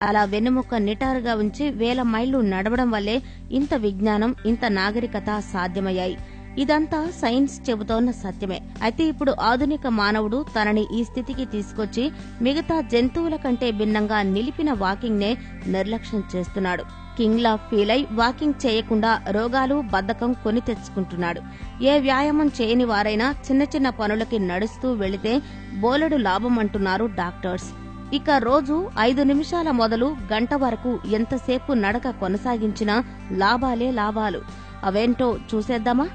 అలా వెన్నెముక నిటారుగా ఉంచి వేల మైళ్లు నడవడం వల్లే ఇంత విజ్ఞానం, ఇంత నాగరికత సాధ్యమయ్యాయి. ఇదంతా సైన్స్ చెబుతోన్న సత్యమే. అయితే ఇప్పుడు ఆధునిక మానవుడు తనని ఈ స్థితికి తీసుకొచ్చి మిగతా జంతువుల కంటే భిన్నంగా నిలిపిన వాకింగ్ నే నిర్లక్ష్యం చేస్తున్నాడు. కింగ్ లా ఫీల్ అయి వాకింగ్ చేయకుండా రోగాలు, బద్ధకం కొని తెచ్చుకుంటున్నాడు. ఏ వ్యాయామం చేయని వారైనా చిన్న చిన్న పనులకి నడుస్తూ వెళితే బోలెడు లాభం అంటున్నారు డాక్టర్స్. ఇక రోజు 5 నిమిషాల మొదలు గంట వరకు ఎంతసేపు నడక కొనసాగించినా లాభాలే లాభాలు. అవేంటో చూసేద్దామా?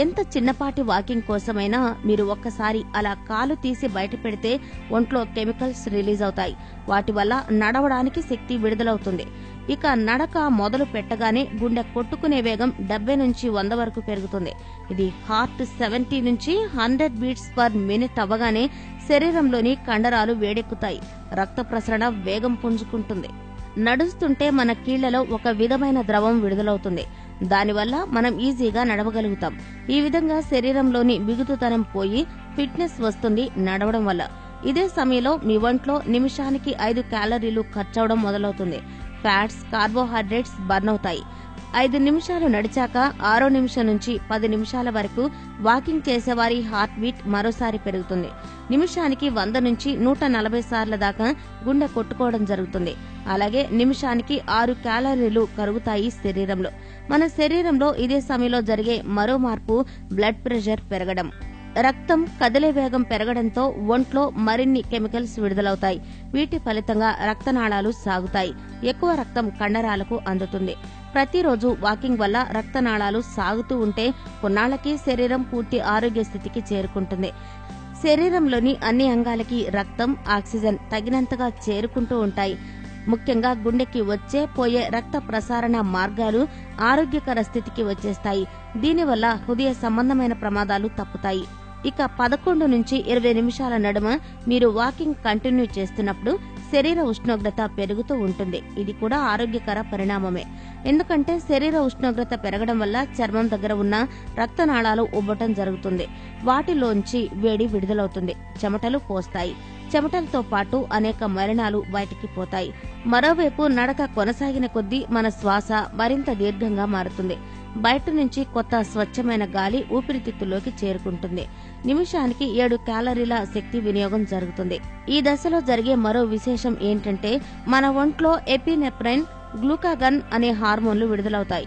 ఎంత చిన్నపాటి వాకింగ్ కోసమైనా మీరు ఒక్కసారి అలా కాలు తీసి బయట పెడితే ఒంట్లో కెమికల్స్ రిలీజ్ అవుతాయి. వాటి వల్ల నడవడానికి శక్తి విడుదలవుతుంది. ఇక నడక మొదలు పెట్టగానే గుండె కొట్టుకునే వేగం 70 నుంచి 100 వరకు పెరుగుతుంది. ఇది హార్ట్ 70 నుంచి 100 బీట్స్ పర్ మినిట్ అవ్వగానే శరీరంలోని కండరాలు వేడెక్కుతాయి. రక్త ప్రసరణ వేగం పుంజుకుంటుంది. నడుస్తుంటే మన కీళ్లలో ఒక విధమైన ద్రవం విడుదలవుతుంది. దానివల్ల మనం ఈజీగా నడవగలుగుతాం. ఈ విధంగా శరీరంలోని బిగుతుతనం పోయి ఫిట్నెస్ వస్తుంది నడవడం వల్ల. ఇదే సమయంలో మీ ఒంట్లో నిమిషానికి 5 క్యాలరీలు ఖర్చవడం మొదలవుతుంది. ఫ్యాట్స్, కార్బోహైడ్రేట్స్ బర్న్ అవుతాయి. 5 నిమిషాలు నడిచాక 6వ నిమిషం నుంచి 10 నిమిషాల వరకు వాకింగ్ చేసేవారి హార్ట్ బీట్ మరోసారి పెరుగుతుంది. నిమిషానికి 100 నుంచి 140 సార్ల దాకా గుండె కొట్టుకోవడం జరుగుతుంది. అలాగే నిమిషానికి 6 క్యాలరీలు కరుగుతాయి శరీరంలో. మన శరీరంలో ఇదే సమయంలో జరిగే మరో మార్పు బ్లడ్ ప్రెషర్ పెరగడం. రక్తం కదిలే వేగం పెరగడంతో ఒంట్లో మరిన్ని కెమికల్స్ విడుదలవుతాయి. వీటి ఫలితంగా రక్తనాళాలు సాగుతాయి. ఎక్కువ రక్తం కండరాలకు అందుతుంది. ప్రతిరోజు వాకింగ్ వల్ల రక్తనాళాలు సాగుతూ ఉంటే కొన్నాళ్లకి శరీరం పూర్తి ఆరోగ్య స్థితికి చేరుకుంటుంది. శరీరంలోని అన్ని అంగాలకి రక్తం, ఆక్సిజన్ తగినంతగా చేరుకుంటూ ఉంటాయి. ముఖ్యంగా గుండెకి వచ్చే పోయే రక్త ప్రసారణ మార్గాలు ఆరోగ్యకర స్థితికి వచ్చేస్తాయి. దీనివల్ల హృదయ సంబంధమైన ప్రమాదాలు తప్పుతాయి. ఇక 11 నుంచి 20 నిమిషాల నడుమ మీరు వాకింగ్ కంటిన్యూ చేస్తున్నప్పుడు శరీర ఉష్ణోగ్రత పెరుగుతూ ఉంటుంది. ఇది కూడా ఆరోగ్యకర పరిణామమే. ఎందుకంటే శరీర ఉష్ణోగ్రత పెరగడం వల్ల చర్మం దగ్గర ఉన్న రక్తనాళాలు ఉబ్బటం జరుగుతుంది. వాటిలోంచి వేడి విడుదలవుతుంది. చెమటలు పోస్తాయి. చెమటలతో పాటు అనేక మలినాలు బయటికి పోతాయి. మరోవైపు నడక కొనసాగిన కొద్దీ మన శ్వాస మరింత దీర్ఘంగా మారుతుంది. బయట నుంచి కొత్త స్వచ్ఛమైన గాలి ఊపిరితిత్తుల్లోకి చేరుకుంటుంది. నిమిషానికి 7 క్యాలరీల శక్తి వినియోగం జరుగుతుంది. ఈ దశలో జరిగే మరో విశేషం ఏంటంటే మన ఒంట్లో ఎపినెఫ్రైన్, గ్లూకాగన్ అనే హార్మోన్లు విడుదలవుతాయి.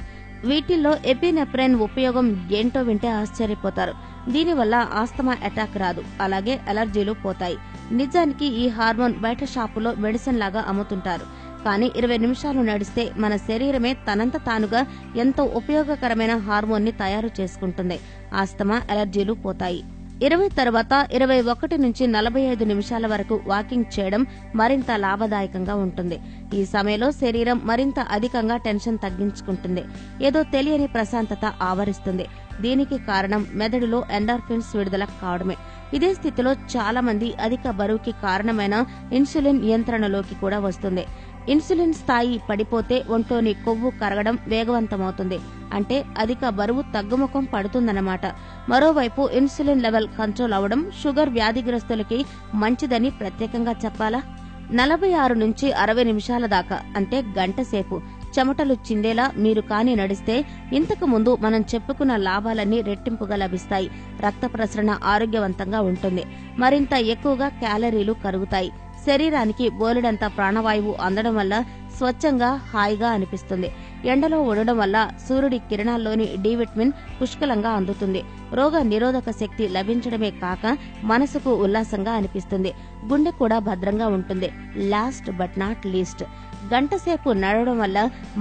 వీటిల్లో ఎపినెఫ్రైన్ ఉపయోగం ఏంటో వింటే ఆశ్చర్యపోతారు. దీనివల్ల ఆస్తమా అటాక్ రాదు. అలాగే అలర్జీలు పోతాయి. నిజానికి ఈ హార్మోన్ బయట షాపులో మెడిసిన్ లాగా అమ్ముతుంటారు. కానీ 20 నిమిషాలు నడిస్తే మన శరీరమే తనంత తానుగా ఎంతో ఉపయోగకరమైన హార్మోన్ ని తయారు చేసుకుంటుంది. ఆస్తమా, అలర్జీలు పోతాయి. 20 తర్వాత 21 నుంచి 45 నిమిషాల వరకు వాకింగ్ చేయడం మరింత లాభదాయకంగా ఉంటుంది. ఈ సమయంలో శరీరం మరింత అధికంగా టెన్షన్ తగ్గించుకుంటుంది. ఏదో తెలియని ప్రశాంతత ఆవరిస్తుంది. దీనికి కారణం మెదడులో ఎండార్ఫిన్స్ విడుదల కావడమే. ఇదే స్థితిలో చాలా మంది అధిక బరువుకి కారణమైన ఇన్సులిన్ నియంత్రణలోకి కూడా వస్తుంది. ఇన్సులిన్ స్థాయి పడిపోతే ఒంట్లోని కొవ్వు కరగడం వేగవంతమవుతుంది. అంటే అధిక బరువు తగ్గుముఖం పడుతుందన్నమాట. మరోవైపు ఇన్సులిన్ లెవెల్ కంట్రోల్ అవడం షుగర్ వ్యాధిగ్రస్తులకి మంచిదని ప్రత్యేకంగా చెప్పాలా? 46 నుంచి 60 నిమిషాల దాకా అంటే గంట సేపు చెమటలు చిందేలా మీరు కాని నడిస్తే ఇంతకు ముందు మనం చెప్పుకున్న లాభాలన్నీ రెట్టింపుగా లభిస్తాయి. రక్త ప్రసరణ ఆరోగ్యవంతంగా ఉంటుంది. మరింత ఎక్కువగా క్యాలరీలు కరుగుతాయి. శరీరానికి బోలెడంత ప్రాణవాయువు అందడం వల్ల స్వచ్ఛంగా, హాయిగా అనిపిస్తుంది. ఎండలో ఉండడం వల్ల సూర్యుడి కిరణాల్లోని డి విటమిన్ పుష్కలంగా అందుతుంది. రోగ నిరోధక శక్తి లభించడమే కాక మనసుకు ఉల్లాసంగా అనిపిస్తుంది. గుండె కూడా భద్రంగా ఉంటుంది. లాస్ట్ బట్ నాట్ లీస్ట్, గంటసేపు నడవడం వల్ల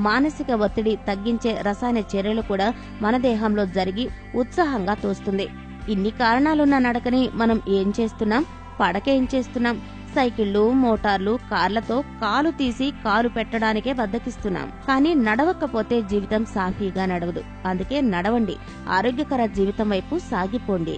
మానసిక ఒత్తిడి తగ్గించే రసాయన చర్యలు కూడా మన దేహంలో జరిగి ఉత్సాహంగా తోస్తుంది. ఇన్ని కారణాలున్న నడకని మనం ఏం చేస్తున్నాం? పడకేం చేస్తున్నాం? సైకిళ్లు, మోటార్లు, కార్లతో కాలు తీసి కాలు పెట్టడానికే బద్దకిస్తున్నాం. కానీ నడవకపోతే జీవితం సాఫీగా నడవదు. అందుకే నడవండి. ఆరోగ్యకర జీవితం వైపు సాగిపోండి.